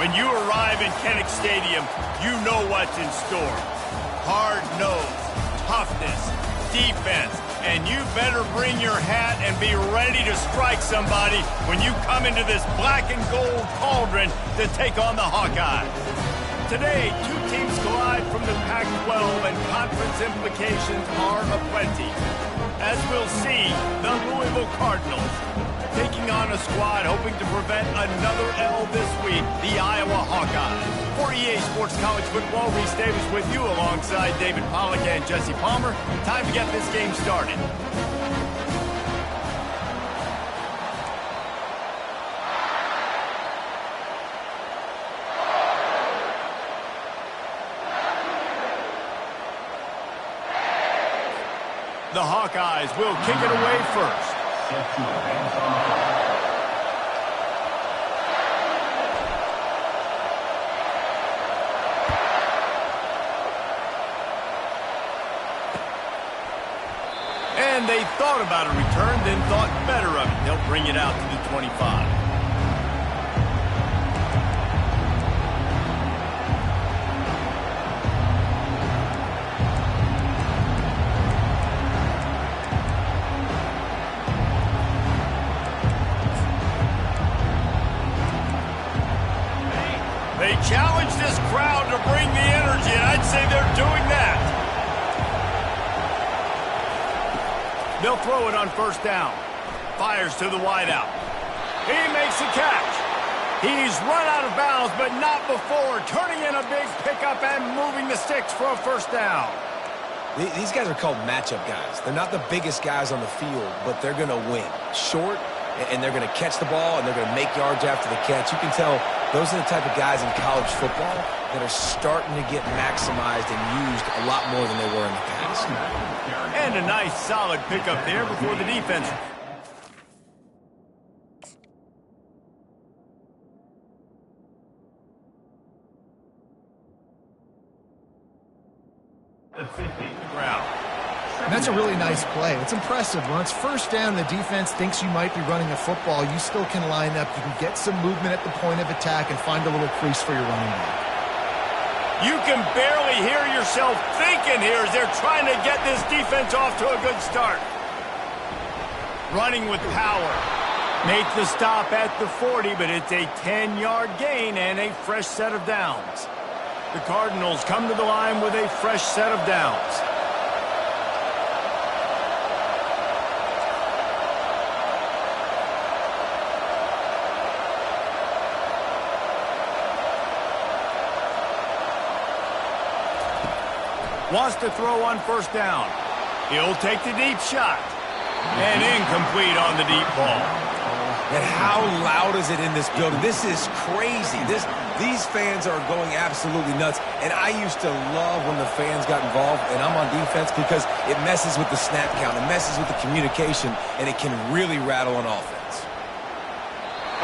When you arrive in Kinnick Stadium, you know what's in store. Hard nose, toughness, defense, and you better bring your hat and be ready to strike somebody when you come into this black and gold cauldron to take on the Hawkeyes. Today, two teams collide from the Pac-12 and conference implications are aplenty. As we'll see, the Louisville Cardinals taking on a squad hoping to prevent another L this week, the Iowa Hawkeyes. For EA Sports College Football, Reese Davis with you alongside David Pollack and Jesse Palmer. Time to get this game started. The Hawkeyes will kick it away first. And they thought about a return, then thought better of it. They'll bring it out to the 25. They challenge this crowd to bring the energy, and I'd say they're doing that. They'll throw it on first down. Fires to the wideout. He makes a catch. He's run out of bounds, but not before turning in a big pickup and moving the sticks for a first down. These guys are called matchup guys. They're not the biggest guys on the field, but they're going to win. Short, and they're going to catch the ball, and they're going to make yards after the catch. You can tell those are the type of guys in college football that are starting to get maximized and used a lot more than they were in the past. And a nice, solid pickup there before the defense. Ground. And that's a really nice play. It's impressive. When it's first down and the defense thinks you might be running a football, you still can line up. You can get some movement at the point of attack and find a little crease for your running back. You can barely hear yourself thinking here as they're trying to get this defense off to a good start. Running with power. Make the stop at the 40, but it's a 10-yard gain and a fresh set of downs. The Cardinals come to the line with a fresh set of downs. Wants to throw on first down. He'll take the deep shot. And incomplete on the deep ball. And how loud is it in this building? This is crazy. These fans are going absolutely nuts. And I used to love when the fans got involved, and I'm on defense because it messes with the snap count. It messes with the communication, and it can really rattle an offense.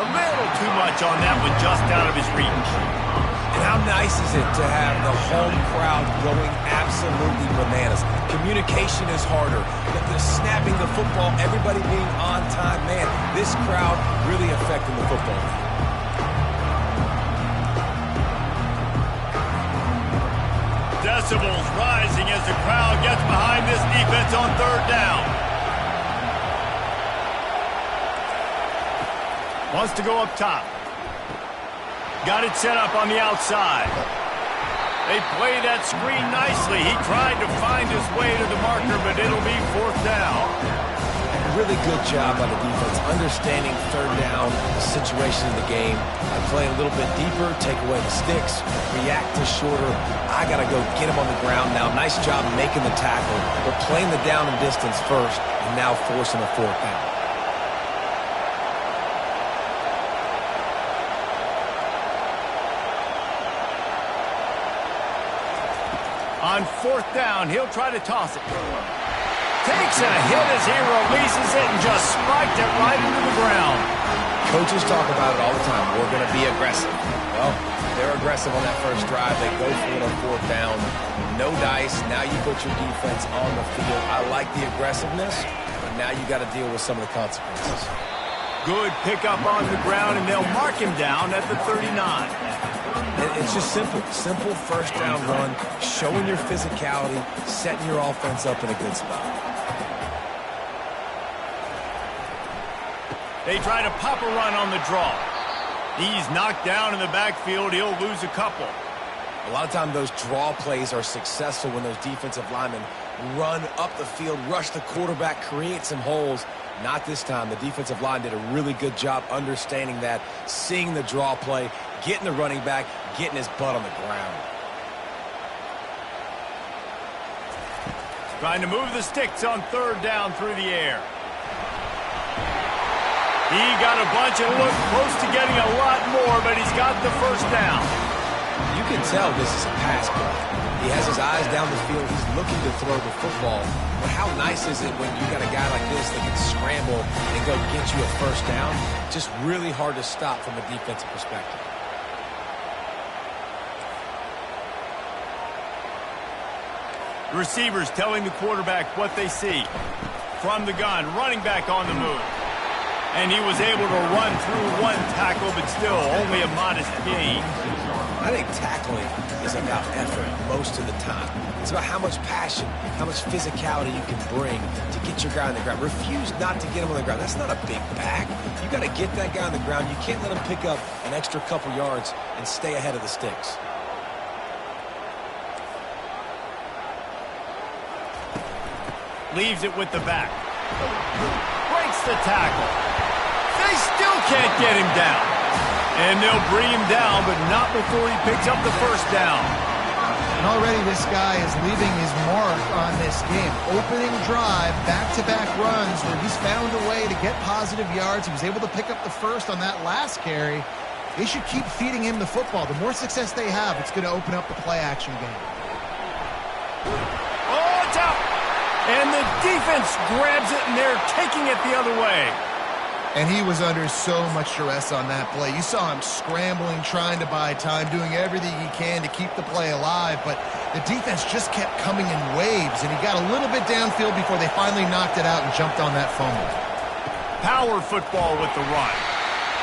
A little too much on that one, just out of his reach. And how nice is it to have the home crowd going absolutely bananas? Communication is harder. The snapping the football, everybody being on time. Man, this crowd really affecting the football game. Decibels rising as the crowd gets behind this defense on third down. Wants to go up top. Got it set up on the outside. They play that screen nicely. He tried to find his way to the marker, but it'll be fourth down. Really good job by the defense, understanding third down, the situation in the game. I play a little bit deeper, take away the sticks, react to shorter. I got to go get him on the ground now. Nice job making the tackle, but playing the down and distance first, and now forcing a fourth down. On fourth down, he'll try to toss it. Takes a hit as he releases it and just spiked it right into the ground. Coaches talk about it all the time. We're going to be aggressive. Well, they're aggressive on that first drive. They go for it on fourth down. No dice. Now you put your defense on the field. I like the aggressiveness, but now you got to deal with some of the consequences. Good pickup on the ground, and they'll mark him down at the 39. It's just simple. Simple first down run, showing your physicality, setting your offense up in a good spot. They try to pop a run on the draw. He's knocked down in the backfield. He'll lose a couple. A lot of times those draw plays are successful when those defensive linemen run up the field, rush the quarterback, create some holes. Not this time. The defensive line did a really good job understanding that, seeing the draw play, getting the running back, getting his butt on the ground. Trying to move the sticks on third down through the air. He got a bunch and looked close to getting a lot more, but he's got the first down. You can tell this is a pass play. He has his eyes down the field. He's looking to throw the football. But how nice is it when you got a guy like this that can scramble and go get you a first down? Just really hard to stop from a defensive perspective. The receivers telling the quarterback what they see. From the gun, running back on the move. And he was able to run through one tackle, but still only a modest gain. I think tackling is about effort most of the time. It's about how much passion, how much physicality you can bring to get your guy on the ground. Refuse not to get him on the ground. That's not a big pack. You got to get that guy on the ground. You can't let him pick up an extra couple yards and stay ahead of the sticks. Leaves it with the back. Breaks the tackle. They still can't get him down. And they'll bring him down, but not before he picks up the first down. And already this guy is leaving his mark on this game. Opening drive, back-to-back runs where he's found a way to get positive yards. He was able to pick up the first on that last carry. They should keep feeding him the football. The more success they have, it's going to open up the play-action game. Oh, it's out! And the defense grabs it, and they're taking it the other way. And he was under so much duress on that play. You saw him scrambling, trying to buy time, doing everything he can to keep the play alive. But the defense just kept coming in waves, and he got a little bit downfield before they finally knocked it out and jumped on that fumble. Power football with the run.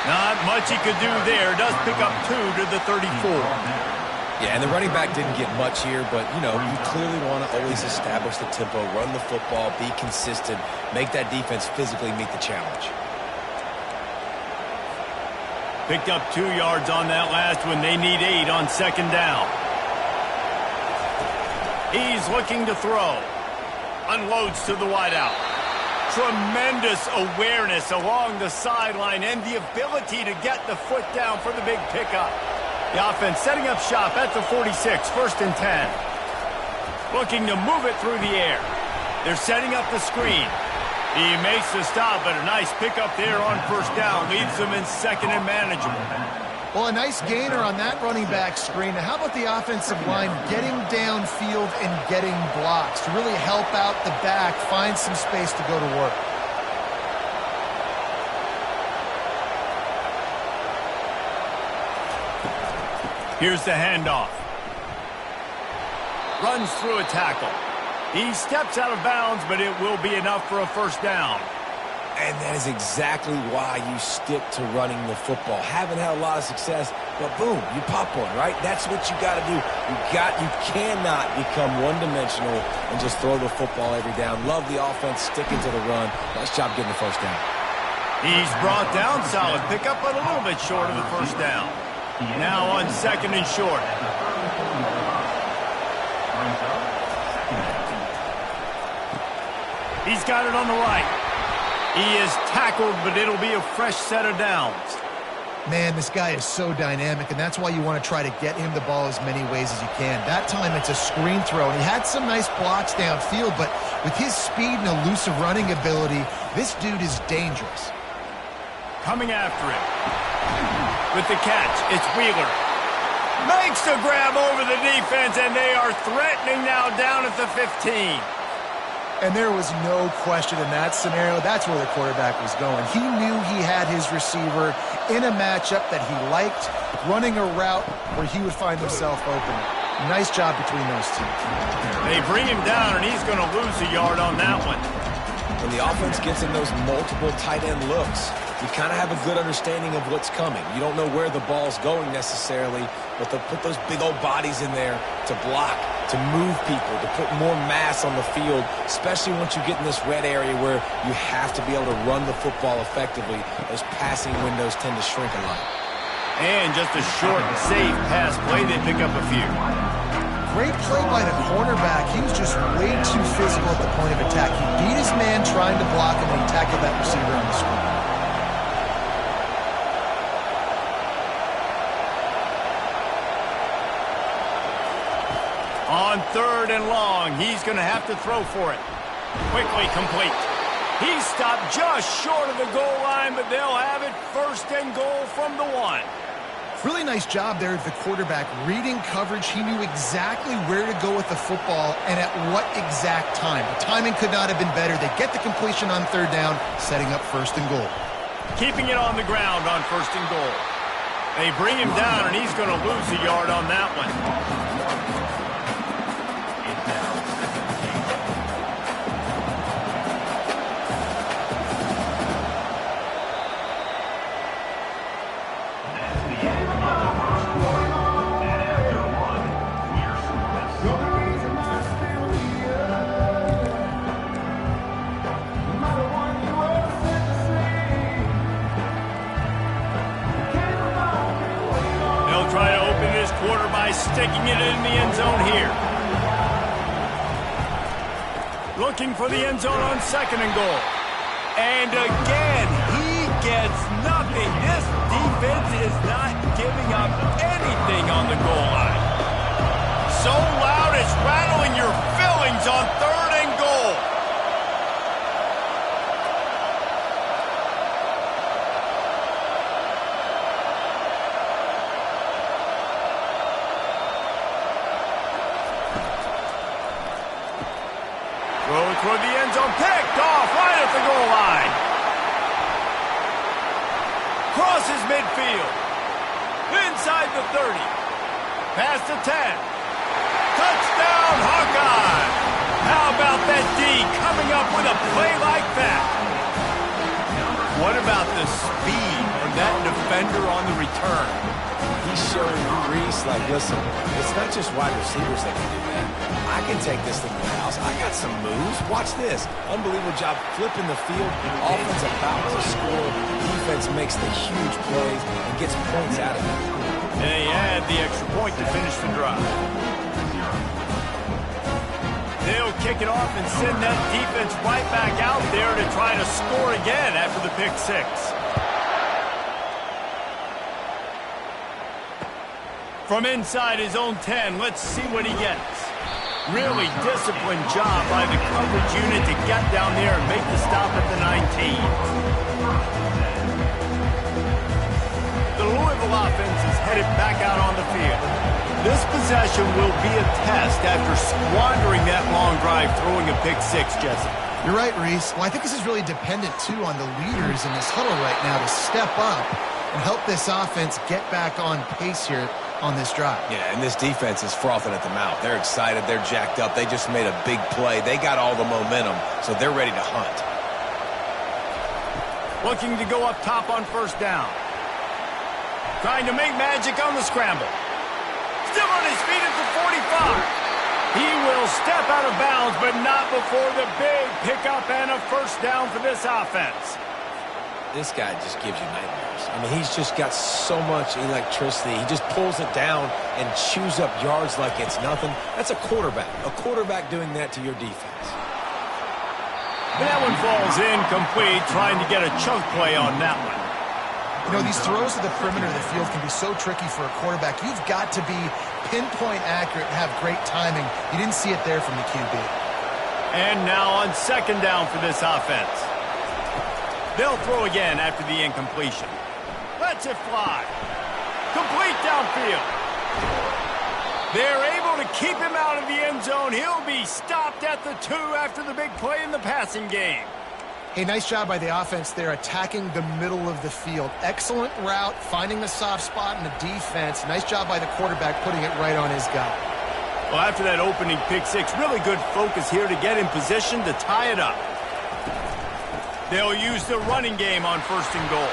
Not much he could do there. Does pick up 2 to the 34. Yeah, and the running back didn't get much here, but, you know, you clearly want to always establish the tempo, run the football, be consistent, make that defense physically meet the challenge. Picked up 2 yards on that last one. They need 8 on second down. He's looking to throw. Unloads to the wideout. Tremendous awareness along the sideline and the ability to get the foot down for the big pickup. The offense setting up shop at the 46, 1st and 10. Looking to move it through the air. They're setting up the screen. He makes the stop, but a nice pickup there on first down. Leaves them in second and manageable. Well, a nice gainer on that running back screen. Now, how about the offensive line getting downfield and getting blocks to really help out the back, find some space to go to work? Here's the handoff. Runs through a tackle. He steps out of bounds, but it will be enough for a first down. And that is exactly why you stick to running the football. Haven't had a lot of success, but boom, you pop one, right? That's what you got to do. You cannot become one-dimensional and just throw the football every down. Love the offense sticking to the run. Nice job getting the first down. He's brought down solid pickup, but a little bit short of the first down. Now on second and short. He's got it on the right. He is tackled, but it'll be a fresh set of downs. Man, this guy is so dynamic, and that's why you want to try to get him the ball as many ways as you can. That time it's a screen throw, and he had some nice blocks downfield, but with his speed and elusive running ability, this dude is dangerous. Coming after him. With the catch, it's Wheeler. Makes the grab over the defense, and they are threatening now down at the 15. And there was no question in that scenario. That's where the quarterback was going. He knew he had his receiver in a matchup that he liked, running a route where he would find himself open. Nice job between those two. They bring him down, and he's going to lose a yard on that one. When the offense gets in those multiple tight end looks, you kind of have a good understanding of what's coming. You don't know where the ball's going necessarily, but they'll put those big old bodies in there to block, to move people, to put more mass on the field, especially once you get in this red area where you have to be able to run the football effectively. Those passing windows tend to shrink a lot. And just a short and safe pass play, they pick up a few. Great play by the cornerback. He was just way too physical at the point of attack. He beat his man trying to block him, and he tackled that receiver on the screen. On 3rd and long, he's going to have to throw for it. Quickly complete. He stopped just short of the goal line, but they'll have it 1st and goal from the 1. Really nice job there at the quarterback. Reading coverage, he knew exactly where to go with the football and at what exact time. The timing could not have been better. They get the completion on 3rd down, setting up 1st and goal. Keeping it on the ground on 1st and goal. They bring him down, and he's going to lose a yard on that one. Sticking it in the end zone here. Looking for the end zone on 2nd and goal. And again, he gets nothing. This defense is not giving up anything on the goal line. So loud it's rattling your fillings on 3rd and goal. Toward the end zone, picked off right at the goal line. Crosses midfield. Inside the 30. Past the 10. Touchdown, Hawkeye. How about that D coming up with a play like that? What about the speed of that defender on the return? He's showing you, Reese, like, listen, it's not just wide receivers that can do that. I can take this thing to the house. I got some moves. Watch this. Unbelievable job flipping the field. Offense about to score. Defense makes the huge plays and gets points out of it. And they add the extra point to finish the drive. They'll kick it off and send that defense right back out there to try to score again after the pick 6. From inside his own 10, let's see what he gets. Really disciplined job by the coverage unit to get down there and make the stop at the 19. The Louisville offense is headed back out on the field. This possession will be a test after squandering that long drive throwing a pick 6, Jesse. You're right, Reese. Well, I think this is really dependent, too, on the leaders in this huddle right now to step up and help this offense get back on pace here on this drive. Yeah, and this defense is frothing at the mouth. They're excited. They're jacked up. They just made a big play. They got all the momentum, so they're ready to hunt. Looking to go up top on 1st down. Trying to make magic on the scramble. Still on his feet at the 45. He will step out of bounds, but not before the big pickup and a 1st down for this offense. This guy just gives you nightmares. I mean, he's just got so much electricity. He just pulls it down and chews up yards like it's nothing. That's a quarterback. A quarterback doing that to your defense. And that one falls incomplete, trying to get a chunk play on that one. You know, these throws to the perimeter of the field can be so tricky for a quarterback. You've got to be pinpoint accurate and have great timing. You didn't see it there from the QB. And now on 2nd down for this offense. They'll throw again after the incompletion. Lets it fly. Complete downfield. They're able to keep him out of the end zone. He'll be stopped at the 2 after the big play in the passing game. Hey, nice job by the offense there, attacking the middle of the field. Excellent route, finding the soft spot in the defense. Nice job by the quarterback putting it right on his guy. Well, after that opening pick 6, really good focus here to get in position to tie it up. They'll use the running game on 1st and goal.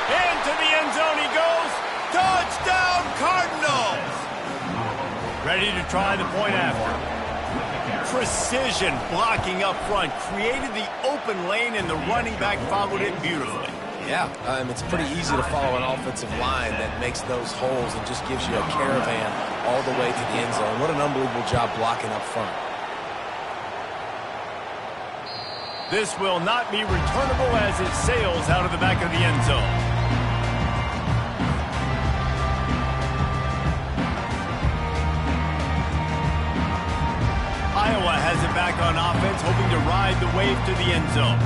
Into the end zone he goes. Touchdown, Cardinals! Ready to try the point after. Precision blocking up front. Created the open lane, and the running back followed it beautifully. Yeah, it's pretty easy to follow an offensive line that makes those holes and just gives you a caravan all the way to the end zone. What an unbelievable job blocking up front. This will not be returnable as it sails out of the back of the end zone. Iowa has it back on offense, hoping to ride the wave to the end zone.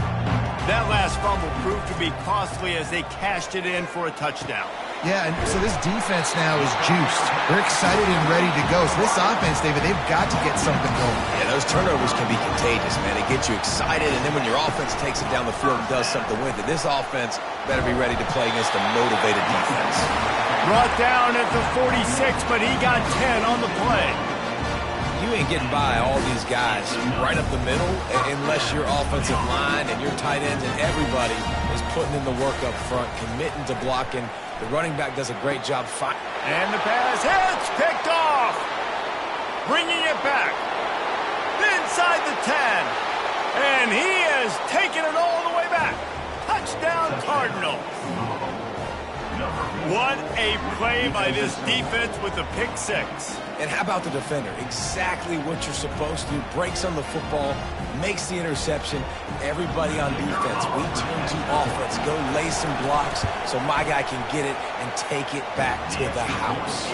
That last fumble proved to be costly as they cashed it in for a touchdown. Yeah, and so this defense now is juiced. They're excited and ready to go. So this offense, David, they've got to get something going. Yeah, those turnovers can be contagious, man. They get you excited, and then when your offense takes it down the field and does something with it, this offense better be ready to play against a motivated defense. Brought down at the 46, but he got 10 on the play. You ain't getting by all these guys right up the middle unless your offensive line and your tight ends and everybody is putting in the work up front, committing to blocking. The running back does a great job fighting. And the pass hits, picked off. Bringing it back. Inside the 10. And he has taken it all the way back. Touchdown, Cardinals. What a play by this defense with the pick 6. And how about the defender? Exactly what you're supposed to. Breaks on the football, makes the interception. Everybody on defense, we turn to offense. Go lay some blocks so my guy can get it and take it back to the house.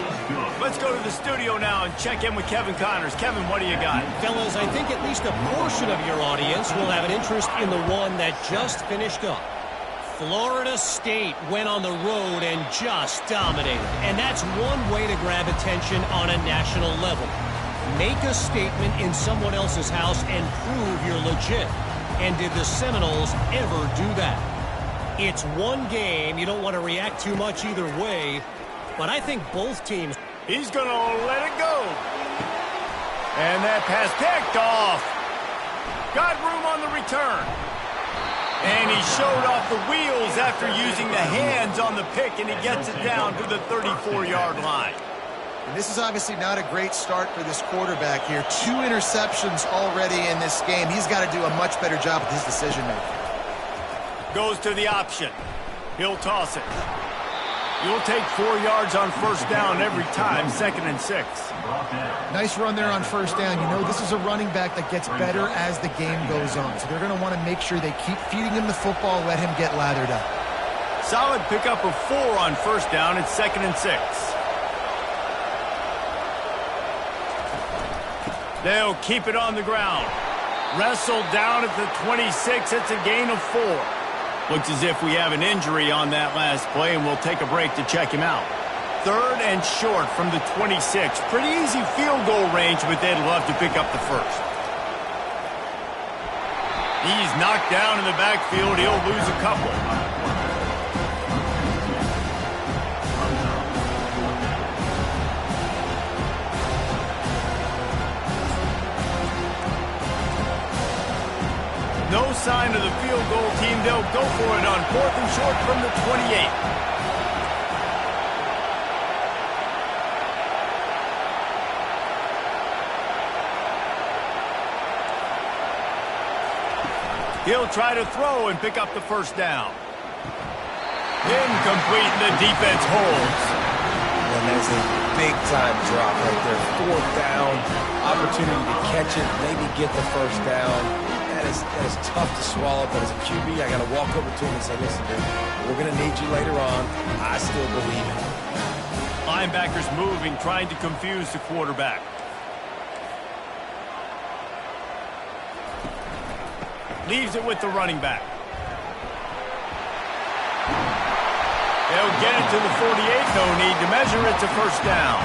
Let's go to the studio now and check in with Kevin Connors. Kevin, what do you got? Fellas, I think at least a portion of your audience will have an interest in the one that just finished up. Florida State went on the road and just dominated. And that's one way to grab attention on a national level. Make a statement in someone else's house and prove you're legit. And did the Seminoles ever do that? It's one game. You don't want to react too much either way. But I think both teams... He's going to let it go. And that pass picked off. Got room on the return. And he showed off the wheels after using the hands on the pick, and he gets it down to the 34-yard line. And this is obviously not a great start for this quarterback here. 2 interceptions already in this game. He's got to do a much better job with his decision-making. Goes to the option. He'll toss it. You'll take 4 yards on 1st down every time, 2nd and 6. Nice run there on 1st down. You know, this is a running back that gets better as the game goes on. So they're going to want to make sure they keep feeding him the football, let him get lathered up. Solid pickup of 4 on 1st down. It's 2nd and 6. They'll keep it on the ground. Wrestled down at the 26. It's a gain of 4. Looks as if we have an injury on that last play, and we'll take a break to check him out. 3rd and short from the 26. Pretty easy field goal range, but they'd love to pick up the 1st. He's knocked down in the backfield. He'll lose a couple. No sign of the field goal team. They'll go for it on 4th and short from the 28. He'll try to throw and pick up the 1st down. Incomplete, the defense holds. And that's a big-time drop right there. 4th down, opportunity to catch it, maybe get the 1st down. That is tough to swallow, but as a QB, I got to walk over to him and say, listen, dude, we're going to need you later on. I still believe in you. Linebackers moving, trying to confuse the quarterback. Leaves it with the running back. They'll get it to the 48, no need to measure it to first down.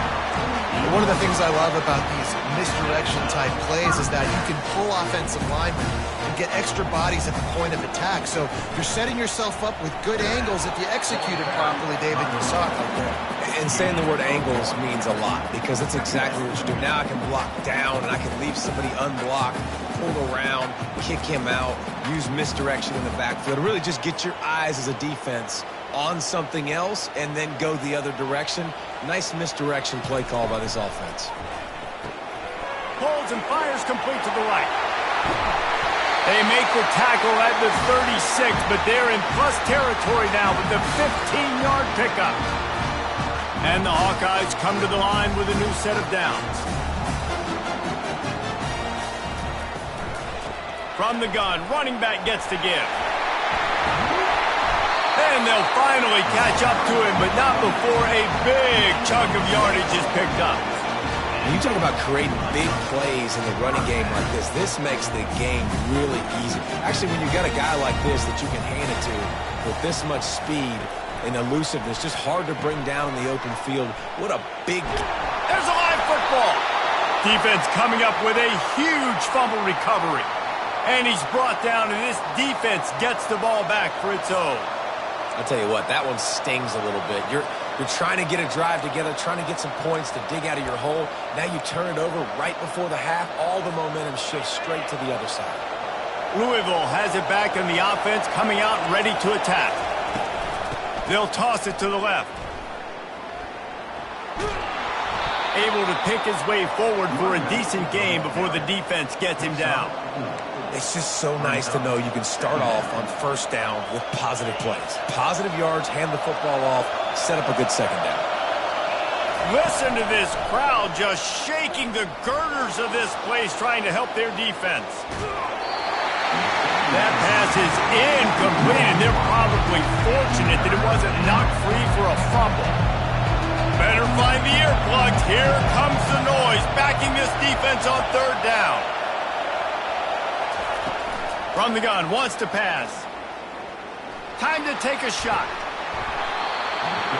One of the things I love about these misdirection-type plays is that you can pull offensive linemen and get extra bodies at the point of attack. So you're setting yourself up with good angles. If you execute it properly, David, you saw it right there. And saying the word angles means a lot because that's exactly what you do. Now I can block down and I can leave somebody unblocked, pull around, kick him out, use misdirection in the backfield. Really just get your eyes as a defense on something else and then go the other direction. Nice misdirection play call by this offense. Pulls and fires complete to the right. They make the tackle at the 36, but they're in plus territory now with the 15-yard pickup. And the Hawkeyes come to the line with a new set of downs. From the gun, running back gets to give. And they'll finally catch up to him, but not before a big chunk of yardage is picked up. When you talk about creating big plays in the running game like this makes the game really easy. Actually, when you got a guy like this that you can hand it to with this much speed and elusiveness, just hard to bring down in the open field. What a big... There's a live football. Defense coming up with a huge fumble recovery. And he's brought down, and this defense gets the ball back for its own. I'll tell you what, that one stings a little bit. You're trying to get a drive together, trying to get some points to dig out of your hole. Now you turn it over right before the half. All the momentum shifts straight to the other side. Louisville has it back in the offense, coming out ready to attack. They'll toss it to the left. Able to pick his way forward for a decent game before the defense gets him down. It's just so nice to know you can start off on first down with positive plays. Positive yards, hand the football off, set up a good second down. Listen to this crowd just shaking the girders of this place trying to help their defense. That pass is incomplete, and they're probably fortunate that it wasn't knocked free for a fumble. Better find the earplugs. Here comes the noise, backing this defense on third down. From the gun, wants to pass. Time to take a shot.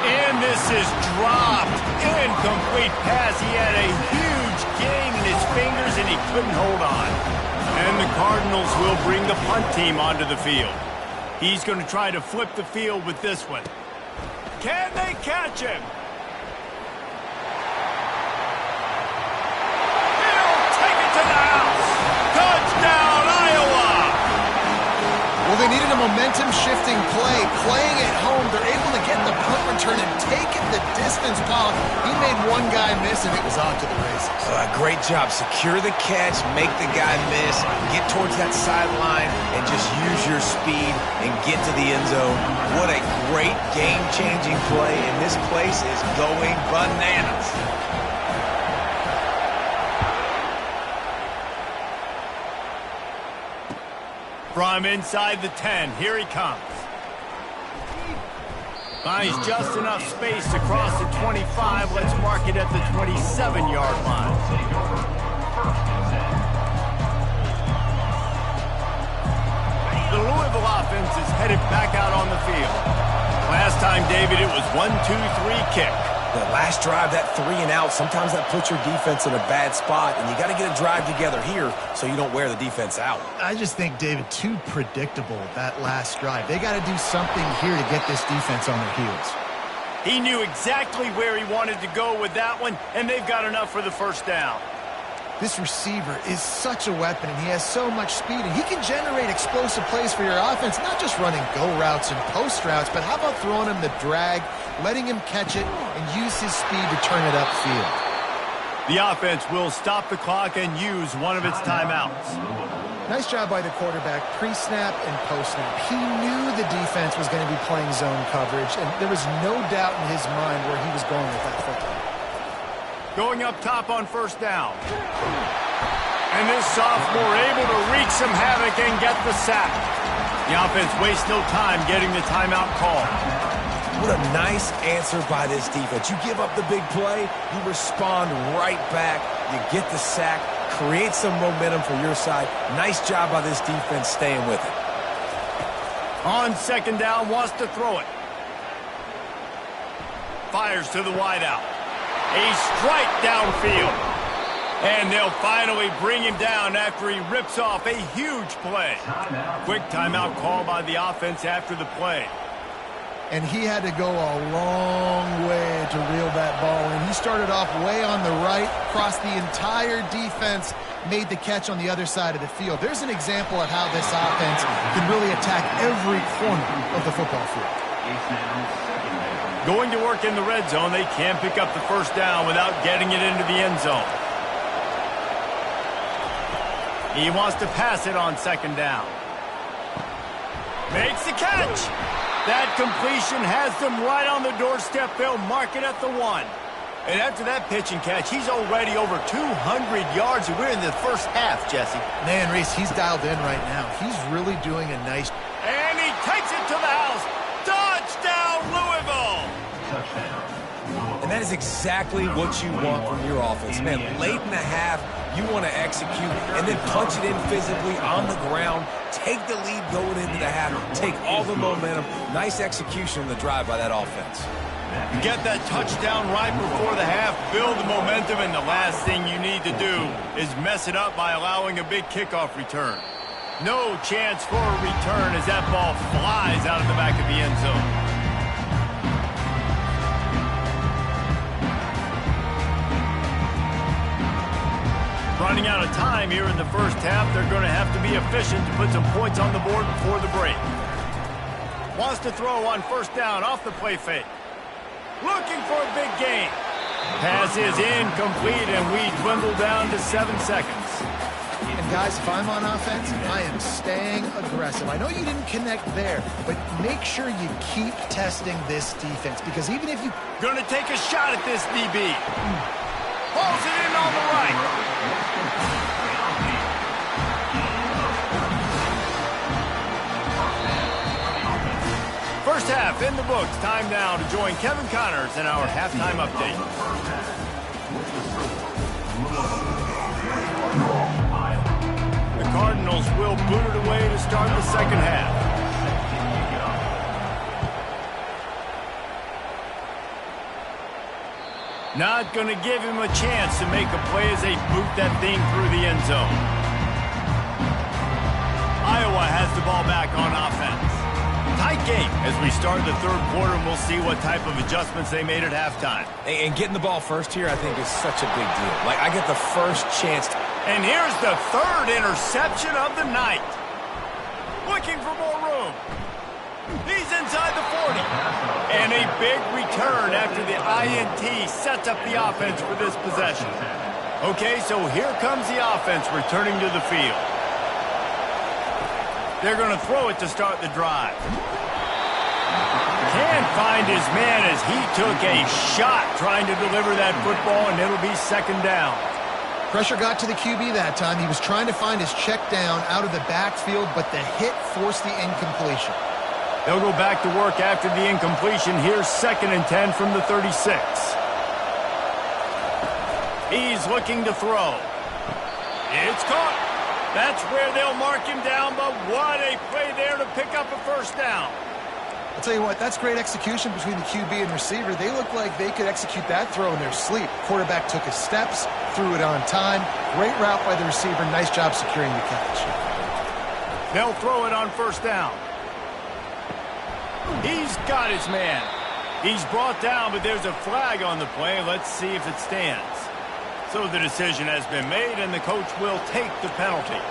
And this is dropped. Incomplete pass. He had a huge gain in his fingers, and he couldn't hold on. And the Cardinals will bring the punt team onto the field. He's going to try to flip the field with this one. Can they catch him? He'll take it to the house. Touchdown, Iowa! Well, they needed a momentum-shifting play. Playing at home, they're able to get the punt return and take it the distance. Paul, he made one guy miss, and it was on to the races. Great job. Secure the catch, make the guy miss, get towards that sideline, and just use your speed and get to the end zone. What a great game-changing play, and this place is going bananas. From inside the 10, here he comes. Finds just enough space to cross the 25. Let's mark it at the 27-yard line. The Louisville offense is headed back out on the field. Last time, David, it was 1-2-3 kick. The last drive, that 3 and out, sometimes that puts your defense in a bad spot, and you got to get a drive together here so you don't wear the defense out. I just think, David, too predictable, that last drive. They got to do something here to get this defense on their heels. He knew exactly where he wanted to go with that one, and they've got enough for the first down. This receiver is such a weapon, and he has so much speed, and he can generate explosive plays for your offense, not just running go routes and post routes, but how about throwing him the drag, letting him catch it, and use his speed to turn it upfield. The offense will stop the clock and use one of its timeouts. Nice job by the quarterback, pre-snap and post-snap. He knew the defense was going to be playing zone coverage, and there was no doubt in his mind where he was going with that football. Going up top on first down. And this sophomore able to wreak some havoc and get the sack. The offense wastes no time getting the timeout call. What a nice answer by this defense. You give up the big play, you respond right back, you get the sack, create some momentum for your side. Nice job by this defense staying with it. On second down, wants to throw it. fires to the wideout. A strike downfield. And they'll finally bring him down after he rips off a huge play. Quick timeout call by the offense after the play. And he had to go a long way to reel that ball in. He started off way on the right, crossed the entire defense, made the catch on the other side of the field. There's an example of how this offense can really attack every corner of the football field. Going to work in the red zone, they can't pick up the first down without getting it into the end zone. He wants to pass it on second down. Makes the catch. That completion has them right on the doorstep. They'll mark it at the 1. And after that pitch and catch, he's already over 200 yards. We're in the first half, Jesse. Man, Reese, he's dialed in right now. He's really doing a nice... And he takes it to the house. Touchdown, Louisville! And that is exactly what you want from your offense. Man, late in the half, you want to execute and then punch it in physically on the ground. Take the lead going into the half. Take all the momentum. Nice execution in the drive by that offense. Get that touchdown right before the half. Build the momentum, and the last thing you need to do is mess it up by allowing a big kickoff return. No chance for a return as that ball flies out of the back of the end zone. Running out of time here in the first half. They're going to have to be efficient to put some points on the board before the break. Wants to throw on first down off the play fake. Looking for a big gain. Pass is incomplete, and we dwindle down to 7 seconds. And guys, if I'm on offense, I am staying aggressive. I know you didn't connect there, but make sure you keep testing this defense, because even if you... Going to take a shot at this DB. Pulls it in on the right. First half in the books. Time now to join Kevin Connors in our halftime update. The Cardinals will boot it away to start the second half. Not going to give him a chance to make a play as they boot that thing through the end zone. Iowa has the ball back on offense. Tight game as we start the third quarter, and we'll see what type of adjustments they made at halftime. And getting the ball first here, I think, is such a big deal. Like, I get the first chance. And here's the third interception of the night. Looking for more room. He's inside the 40. And a big return after the INT sets up the offense for this possession. Okay, so here comes the offense returning to the field. They're going to throw it to start the drive. Can't find his man as he took a shot trying to deliver that football, and it'll be second down. Pressure got to the QB that time. He was trying to find his check down out of the backfield, but the hit forced the incompletion. They'll go back to work after the incompletion. Here's 2nd and 10 from the 36. He's looking to throw. It's caught. That's where they'll mark him down, but what a play there to pick up a first down. I'll tell you what, that's great execution between the QB and receiver. They look like they could execute that throw in their sleep. Quarterback took his steps, threw it on time. Great route by the receiver. Nice job securing the catch. They'll throw it on first down. He's got his man. He's brought down, but there's a flag on the play. Let's see if it stands. So the decision has been made, and the coach will take the penalty.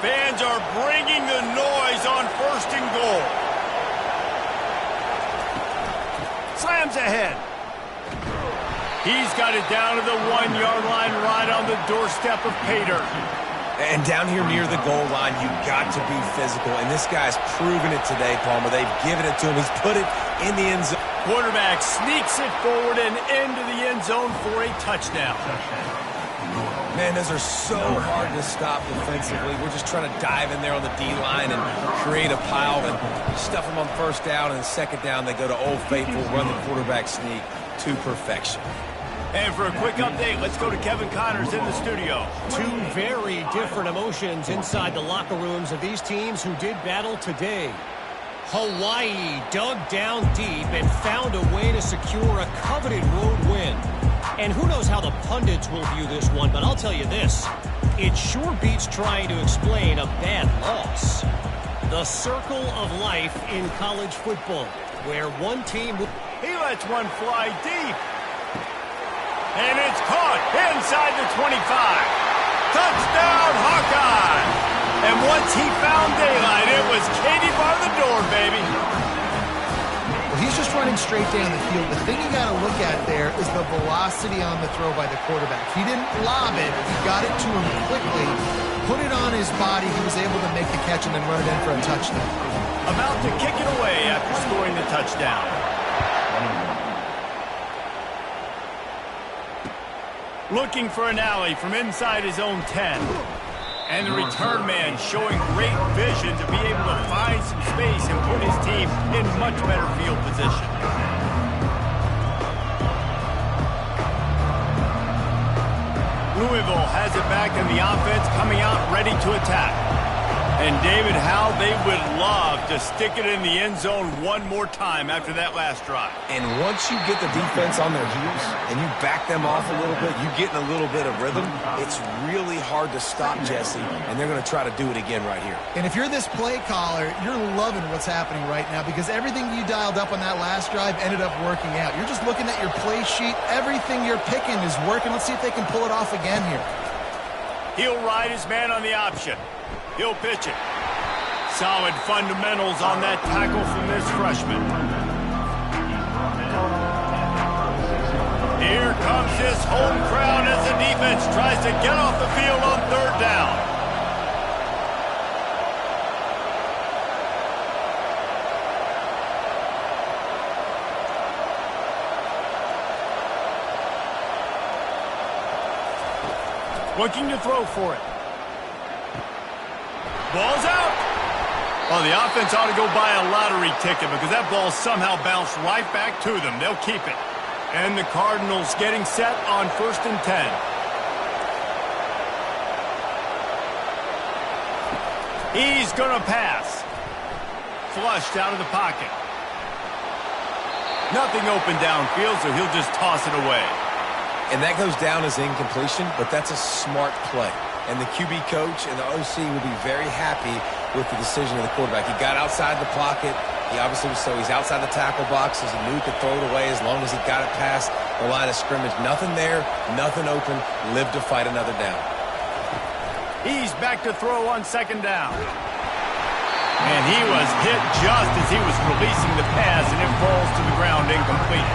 Fans are bringing the noise on 1st and goal. Slams ahead. He's got it down to the 1-yard line right on the doorstep of Pater. And down here near the goal line, you've got to be physical. And this guy's proven it today, Palmer. They've given it to him. He's put it in the end zone. Quarterback sneaks it forward and into the end zone for a touchdown. Man, those are so hard to stop defensively. We're just trying to dive in there on the D-line and create a pile and stuff them on first down, and second down they go to Old Faithful, run the quarterback sneak to perfection. And for a quick update, let's go to Kevin Connors in the studio. Two very different emotions inside the locker rooms of these teams who did battle today. Hawaii dug down deep and found a way to secure a coveted road win. And who knows how the pundits will view this one, but I'll tell you this. It sure beats trying to explain a bad loss. The circle of life in college football, where one team... He lets one fly deep. And it's caught inside the 25. Touchdown, Hawkeye! And once he found daylight, it was Katie bar the door, baby. Well, he's just running straight down the field. The thing you got to look at there is the velocity on the throw by the quarterback. He didn't lob it. He got it to him quickly, put it on his body. He was able to make the catch and then run it in for a touchdown. About to kick it away after scoring the touchdown. Looking for an alley from inside his own 10. And the return man showing great vision to be able to find some space and put his team in much better field position. Louisville has it back in the offense, coming out ready to attack. And David, how they would love to stick it in the end zone one more time after that last drive. And once you get the defense on their heels and you back them off a little bit, you get in a little bit of rhythm, it's really hard to stop Jesse, and they're going to try to do it again right here. And if you're this play caller, you're loving what's happening right now because everything you dialed up on that last drive ended up working out. You're just looking at your play sheet. Everything you're picking is working. Let's see if they can pull it off again here. He'll ride his man on the option. He'll pitch it. Solid fundamentals on that tackle from this freshman. Here comes this home crowd as the defense tries to get off the field on third down. Looking to throw for it. Ball's out. Oh, the offense ought to go buy a lottery ticket because that ball somehow bounced right back to them. They'll keep it. And the Cardinals getting set on 1st and 10. He's going to pass. Flushed out of the pocket. Nothing open downfield, so he'll just toss it away. And that goes down as incompletion, but that's a smart play. And the QB coach and the OC will be very happy with the decision of the quarterback. He got outside the pocket. He obviously was he's outside the tackle boxes. He knew he could throw it away as long as he got it past the line of scrimmage. Nothing there, nothing open. Live to fight another down. He's back to throw on 2nd down. And he was hit just as he was releasing the pass, and it falls to the ground incomplete.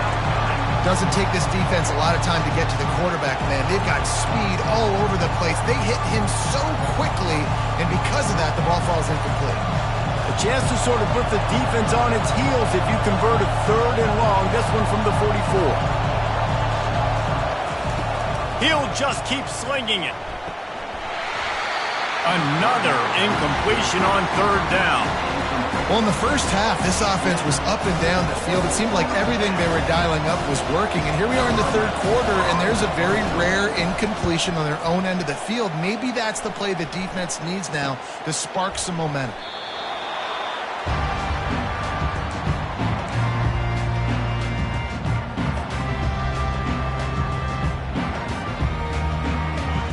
Doesn't take this defense a lot of time to get to the quarterback, man. They've got speed all over the place. They hit him so quickly, and because of that, the ball falls incomplete. A chance to sort of put the defense on its heels if you convert a 3rd and long. This one from the 44. He'll just keep slinging it. Another incompletion on 3rd down. Well, in the first half, this offense was up and down the field. It seemed like everything they were dialing up was working. And here we are in the 3rd quarter, and there's a very rare incompletion on their own end of the field. Maybe that's the play the defense needs now to spark some momentum.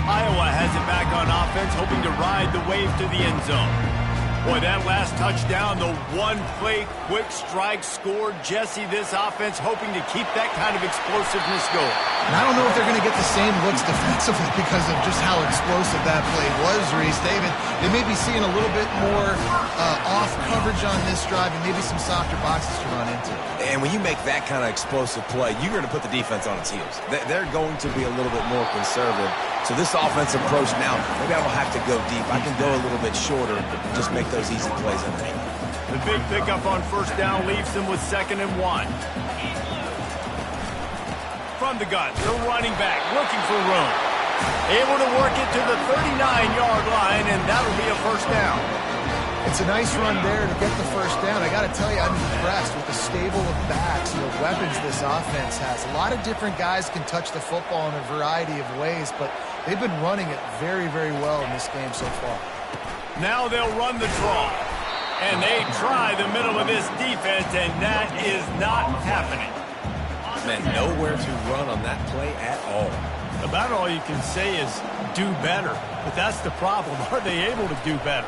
Iowa has it back on offense, hoping to ride the wave to the end zone. Boy, that last touchdown, the one-play quick strike scored. Jesse, this offense hoping to keep that kind of explosiveness going. And I don't know if they're going to get the same looks defensively because of just how explosive that play was, Reese. David, they may be seeing a little bit more off coverage on this drive and maybe some softer boxes to run into. And when you make that kind of explosive play, you're going to put the defense on its heels. They're going to be a little bit more conservative. So this offensive approach now, maybe I don't have to go deep. I can go a little bit shorter and just make those easy plays underneath. The big pickup on 1st down leaves them with 2nd and 1. From the gun, the running back looking for room. Able to work it to the 39-yard line, and that'll be a 1st down. It's a nice run there to get the first down. I got to tell you, I'm impressed with the stable of backs and the weapons this offense has. A lot of different guys can touch the football in a variety of ways, but they've been running it very, very well in this game so far. Now they'll run the draw. And they try the middle of this defense, and that is not happening. Man, nowhere to run on that play at all. About all you can say is do better. But that's the problem. Are they able to do better?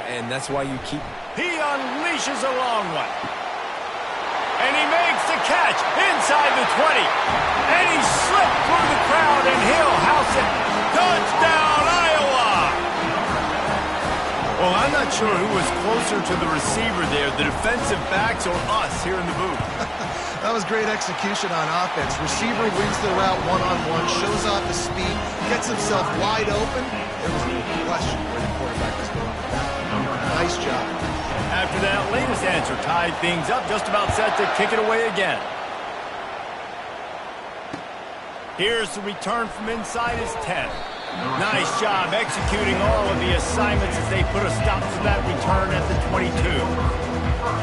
And that's why you keep... He unleashes a long one. And he makes the catch inside the 20. And he slipped through the crowd, and he'll house it. Touchdown, Iowa! Well, I'm not sure who was closer to the receiver there, the defensive backs or us here in the booth. That was great execution on offense. Receiver wins the route one-on-one, shows off the speed, gets himself wide open. There was no question where the quarterback was going with that. Nice job. After that latest answer tied things up, just about set to kick it away again. Here's the return from inside his 10. Nice job executing all of the assignments as they put a stop to that return at the 22.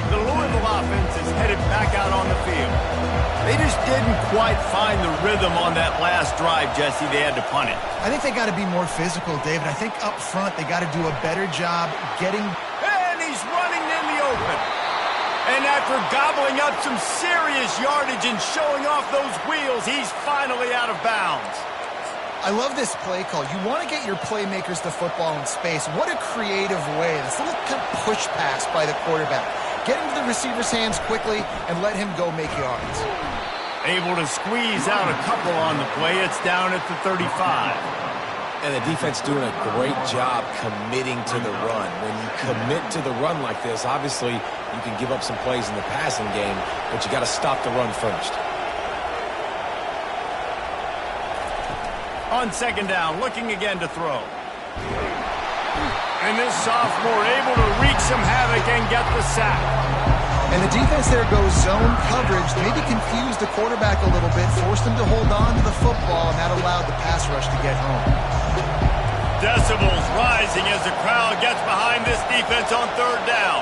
The Louisville offense is headed back out on the field. They just didn't quite find the rhythm on that last drive, Jesse. They had to punt it. I think they got to be more physical, David. I think up front they got to do a better job getting... And he's running in the open. And after gobbling up some serious yardage and showing off those wheels, he's finally out of bounds. I love this play call. You want to get your playmakers the football in space. What a creative way. This little kind of push pass by the quarterback. Get into the receiver's hands quickly and let him go make yards. Able to squeeze out a couple on the play. It's down at the 35. And the defense doing a great job committing to the run. When you commit to the run like this, obviously you can give up some plays in the passing game, but you got to stop the run first. On second down, looking again to throw. And this sophomore able to wreak some havoc and get the sack. And the defense there goes zone coverage, maybe confused the quarterback a little bit, forced him to hold on to the football, and that allowed the pass rush to get home. Decibels rising as the crowd gets behind this defense on third down.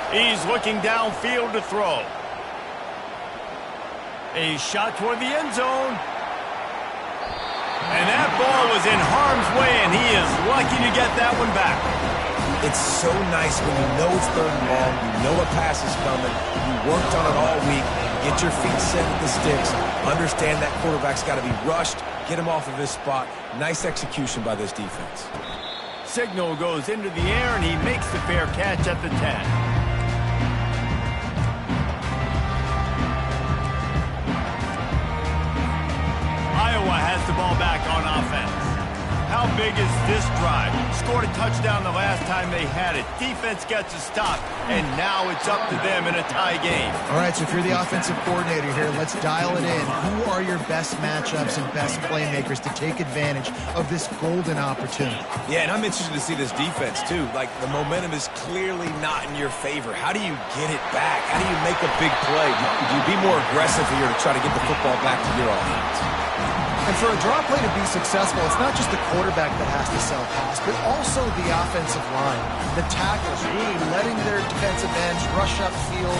He's looking downfield to throw. A shot toward the end zone. And that ball was in harm's way, and he is lucky to get that one back. It's so nice when you know it's third and long, you know a pass is coming, you worked on it all week, get your feet set at the sticks, understand that quarterback's got to be rushed, get him off of his spot. Nice execution by this defense. Signal goes into the air, and he makes the fair catch at the 10. Iowa has the ball back on offense. How big is this drive? Scored a touchdown the last time they had it. Defense gets a stop, and now it's up to them in a tie game. All right, so if you're the offensive coordinator here, let's dial it in. Who are your best matchups and best playmakers to take advantage of this golden opportunity? Yeah, and I'm interested to see this defense, too. Like, the momentum is clearly not in your favor. How do you get it back? How do you make a big play? Do you be more aggressive here to try to get the football back to your offense? And for a draw play to be successful, it's not just the quarterback that has to sell pass, but also the offensive line. The tackles really letting their defensive ends rush upfield,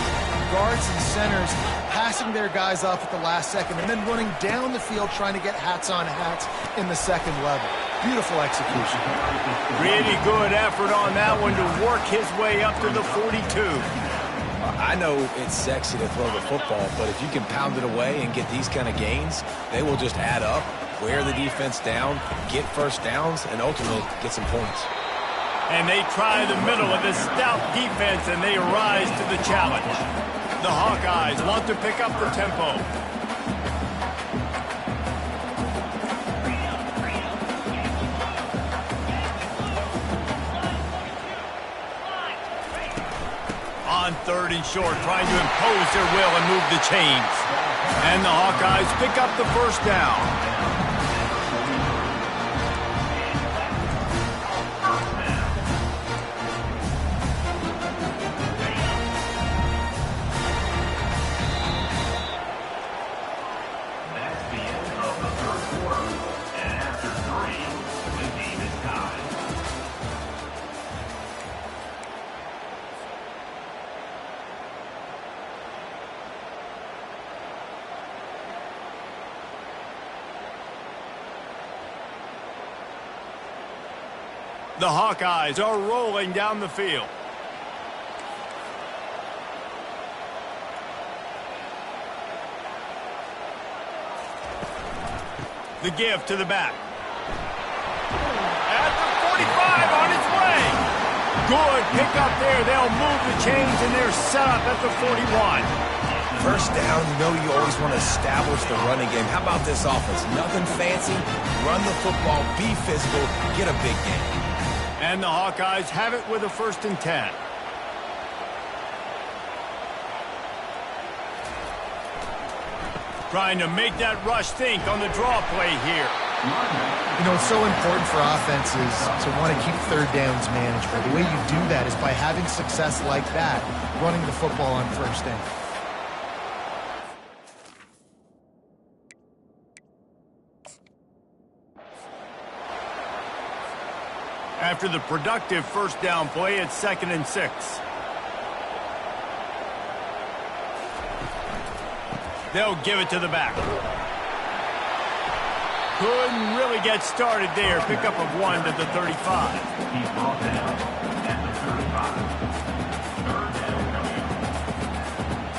guards and centers passing their guys off at the last second, and then running down the field trying to get hats on hats in the second level. Beautiful execution. Really good effort on that one to work his way up to the 42. I know it's sexy to throw the football, but if you can pound it away and get these kind of gains, they will just add up, wear the defense down, get first downs, and ultimately get some points. And they try the middle of this stout defense, and they rise to the challenge. The Hawkeyes want to pick up the tempo. On third and short, trying to impose their will and move the chains. And the Hawkeyes pick up the first down. The Hawkeyes are rolling down the field. The give to the back. At the 45 on its way. Good pick up there. They'll move the chains and they're set up at the 41. First down, you know you always want to establish the running game. How about this offense? Nothing fancy. Run the football, be physical, get a big game. And the Hawkeyes have it with a 1st and 10. Trying to make that rush think on the draw play here. You know, it's so important for offenses to want to keep third downs manageable. The way you do that is by having success like that, running the football on 1st down. After the productive 1st down play, it's 2nd and 6. They'll give it to the back. Couldn't really get started there. Pick up of 1 to the 35. He's brought down at the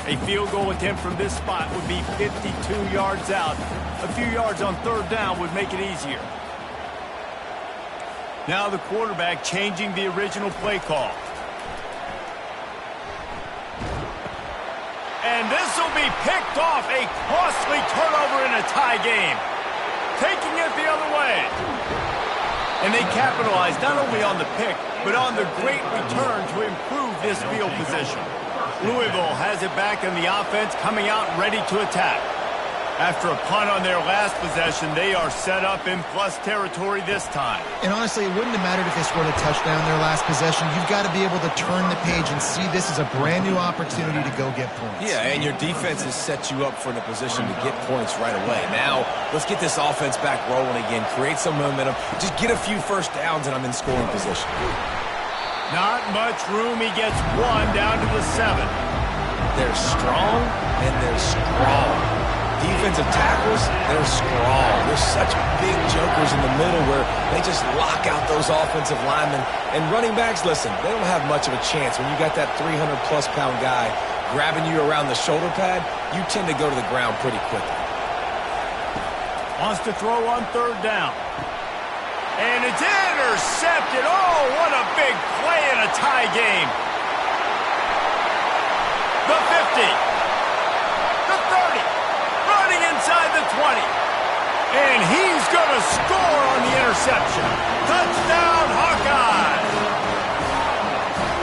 35. A field goal attempt from this spot would be 52 yards out. A few yards on 3rd down would make it easier. Now the quarterback changing the original play call. And this will be picked off. A costly turnover in a tie game. Taking it the other way. And they capitalized not only on the pick, but on the great return to improve this field position. Louisville has it back in the offense, coming out ready to attack. After a punt on their last possession, they are set up in plus territory this time. And honestly, it wouldn't have mattered if they scored a touchdown their last possession. You've got to be able to turn the page and see this as a brand new opportunity to go get points. Yeah, and your defense has set you up for a position to get points right away. Now, let's get this offense back rolling again, create some momentum, just get a few 1st downs, and I'm in scoring position. Not much room. He gets 1 down to the 7. They're strong, and they're strong. Defensive tackles, they're strong. There's such big jokers in the middle where they just lock out those offensive linemen. And running backs, listen, they don't have much of a chance. When you got that 300-plus pound guy grabbing you around the shoulder pad, you tend to go to the ground pretty quickly. Wants to throw on 3rd down. And it's intercepted. Oh, what a big play in a tie game. The 50. Inside the 20. And he's going to score on the interception. Touchdown, Hawkeyes!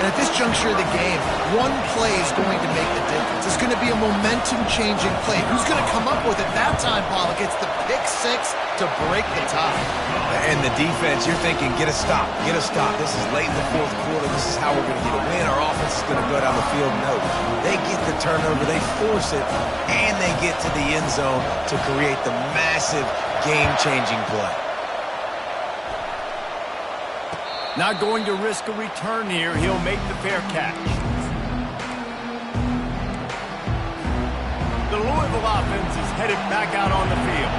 And at this juncture of the game, one play is going to make the difference. It's going to be a momentum-changing play. Who's going to come up with it that time, Pollock? It's the pick 6 to break the tie. And the defense, you're thinking, get a stop, get a stop. This is late in the 4th quarter. This is how we're going to get a win. Our offense is going to go down the field. No, they get the turnover, they force it, and they get to the end zone to create the massive game-changing play. Not going to risk a return here. He'll make the fair catch. The Louisville offense is headed back out on the field.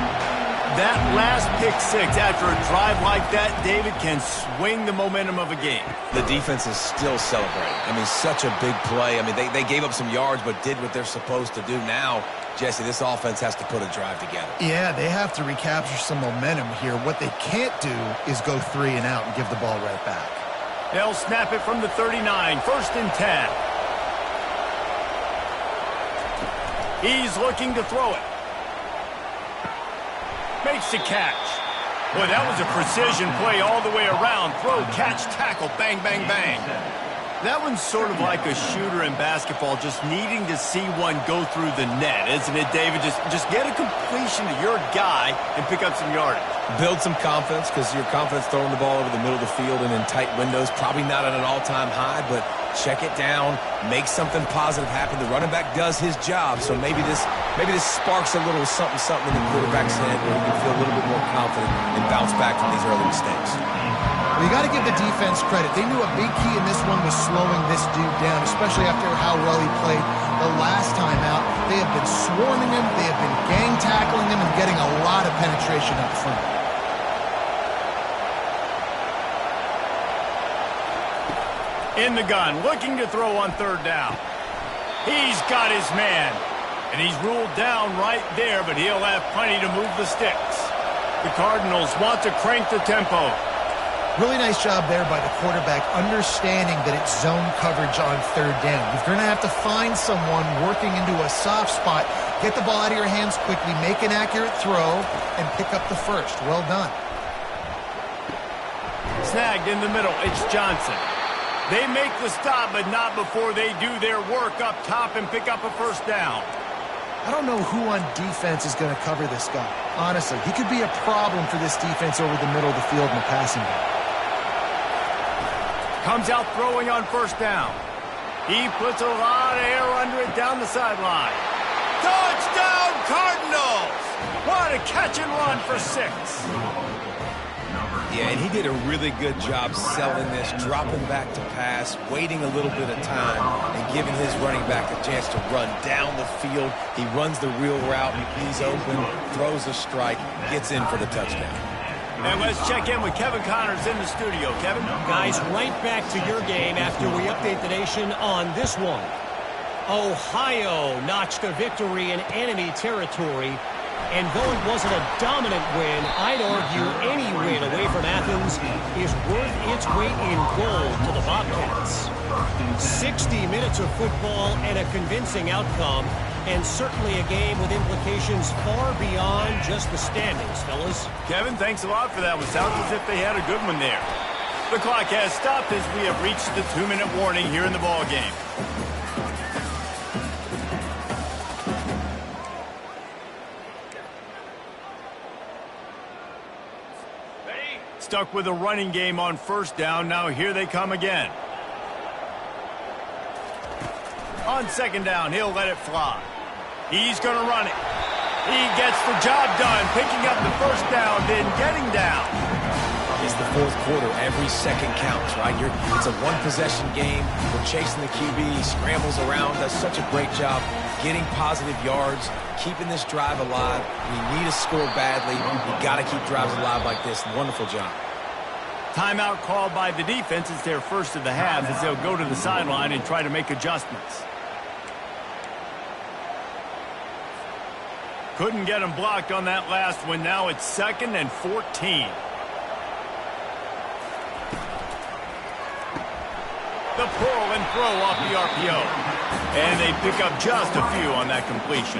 That last pick 6 after a drive like that, David, can swing the momentum of a game. The defense is still celebrating. I mean, such a big play. I mean, they gave up some yards but did what they're supposed to do. Now, Jesse, this offense has to put a drive together. Yeah, they have to recapture some momentum here. What they can't do is go 3 and out and give the ball right back. They'll snap it from the 39, 1st and 10. He's looking to throw it. Makes the catch. Boy, that was a precision play all the way around. Throw, catch, tackle, bang, bang, bang. That one's sort of like a shooter in basketball, just needing to see one go through the net, isn't it, David? Just get a completion to your guy and pick up some yardage. Build some confidence, because your confidence throwing the ball over the middle of the field and in tight windows, probably not at an all-time high, but check it down, make something positive happen. The running back does his job, so maybe this sparks a little something in the quarterback's head where he can feel a little bit more confident and bounce back from these early mistakes. Well, you got to give the defense credit. They knew a big key in this one was slowing this dude down, especially after how well he played the last time out. They have been swarming him, they have been gang tackling him, and getting a lot of penetration up front. In the gun, looking to throw on third down. He's got his man. And he's ruled down right there, but he'll have plenty to move the sticks. The Cardinals want to crank the tempo. Really nice job there by the quarterback, understanding that it's zone coverage on third down. You're going to have to find someone working into a soft spot, get the ball out of your hands quickly, make an accurate throw, and pick up the first. Well done. Snagged in the middle, it's Johnson. They make the stop, but not before they do their work up top and pick up a first down. I don't know who on defense is going to cover this guy. Honestly, he could be a problem for this defense over the middle of the field in the passing game. Comes out throwing on first down. He puts a lot of air under it down the sideline. Touchdown, Cardinals! What a catch and run for 6. Yeah, and he did a really good job selling this, dropping back to pass, waiting a little bit of time, and giving his running back a chance to run down the field. He runs the real route, he's open, throws a strike, gets in for the touchdown. And let's check in with Kevin Connors in the studio. Kevin? Guys, right back to your game after we update the nation on this one. Ohio notched a victory in enemy territory. And though it wasn't a dominant win, I'd argue any win away from Athens is worth its weight in gold to the Bobcats. 60 minutes of football and a convincing outcome, and certainly a game with implications far beyond just the standings, fellas. Kevin, thanks a lot for that one. Sounds as if they had a good one there. The clock has stopped as we have reached the 2-minute warning here in the ball game. Stuck with a running game on first down. Now here they come again. On second down, he'll let it fly. He's going to run it. He gets the job done, picking up the first down, then getting down. It's the fourth quarter. Every second counts, right? It's a one-possession game. We're chasing the QB. He scrambles around, does such a great job getting positive yards, keeping this drive alive. We need to score badly. You got to keep drives alive like this. Wonderful job. Timeout called by the defense. It's their first of the half as they'll go to the sideline and try to make adjustments. Couldn't get him blocked on that last one. Now it's 2nd and 14. The pull and throw off the RPO. And they pick up just a few on that completion.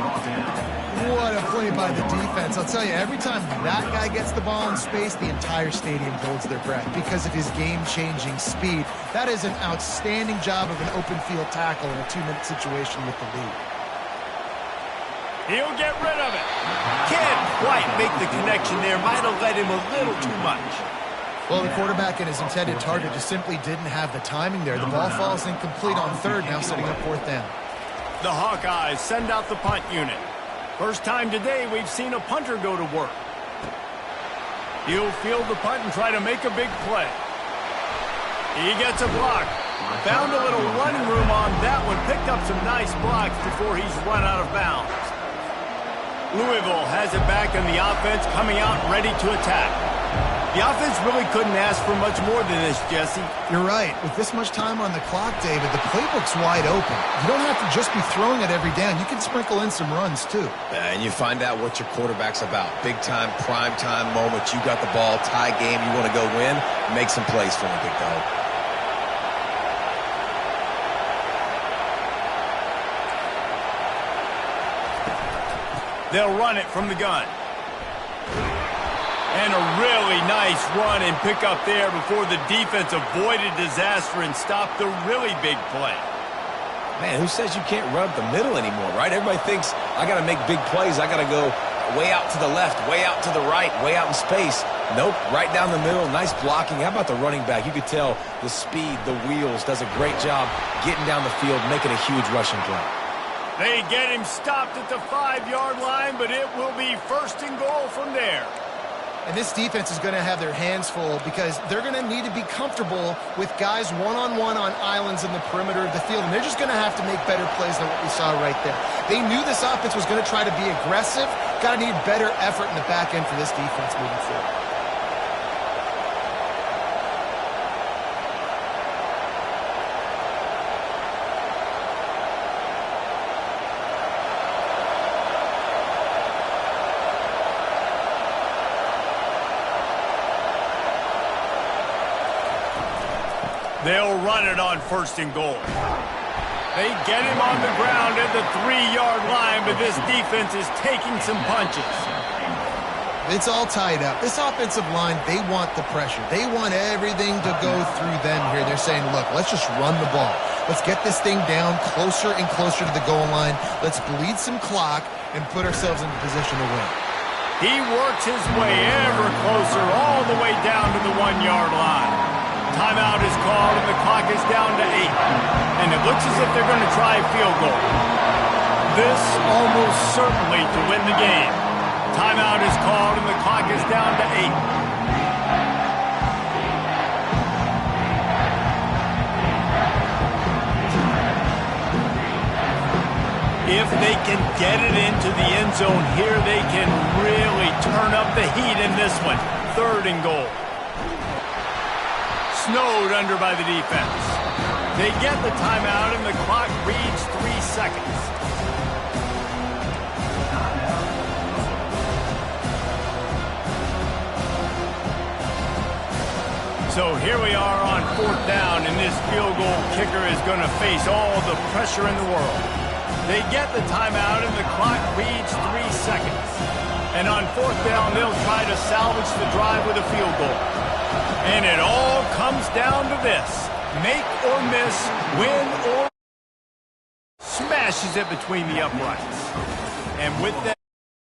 What a play by the defense. I'll tell you, every time that guy gets the ball in space, the entire stadium holds their breath because of his game-changing speed. That is an outstanding job of an open field tackle in a 2-minute situation with the lead. He'll get rid of it. Can't quite make the connection there. Might have let him a little too much. Well, the quarterback and his intended target just simply didn't have the timing there. The ball falls incomplete on third, now setting up fourth down. The Hawkeyes send out the punt unit. First time today we've seen a punter go to work. He'll field the punt and try to make a big play. He gets a block. Found a little running room on that one. Picked up some nice blocks before he's run out of bounds. Louisville has it back in the offense, coming out ready to attack. The offense really couldn't ask for much more than this, Jesse. You're right. With this much time on the clock, David, the playbook's wide open. You don't have to just be throwing it every down. You can sprinkle in some runs, too. And you find out what your quarterback's about. Big-time, prime-time moment. You got the ball, tie game, you want to go win, make some plays for him, big dog. They'll run it from the gun. And a really nice run and pick up there before the defense avoided disaster and stopped the really big play. Man, who says you can't run up the middle anymore, right? Everybody thinks, I got to make big plays. I got to go way out to the left, way out to the right, way out in space. Nope, right down the middle. Nice blocking. How about the running back? You could tell the speed, the wheels, does a great job getting down the field, making a huge rushing play. They get him stopped at the 5-yard line, but it will be 1st and goal from there. And this defense is going to have their hands full because they're going to need to be comfortable with guys one-on-one on islands in the perimeter of the field. And they're just going to have to make better plays than what we saw right there. They knew this offense was going to try to be aggressive. Got to need better effort in the back end for this defense moving forward. They'll run it on 1st and goal. They get him on the ground at the 3-yard line, but this defense is taking some punches. It's all tied up. This offensive line, they want the pressure. They want everything to go through them here. They're saying, look, let's just run the ball. Let's get this thing down closer and closer to the goal line. Let's bleed some clock and put ourselves in a position to win. He works his way ever closer all the way down to the 1-yard line. Timeout is called and the clock is down to 8. And it looks as if they're going to try a field goal. This almost certainly to win the game. Timeout is called and the clock is down to 8. If they can get it into the end zone here, they can really turn up the heat in this one. 3rd and goal. Snowed under by the defense. They get the timeout and the clock reads 3 seconds. So here we are on 4th down, and this field goal kicker is going to face all the pressure in the world. They get the timeout, and the clock reads 3 seconds. And on 4th down, they'll try to salvage the drive with a field goal. And it all comes down to this. Make or miss, win or smashes it between the uprights. And with that...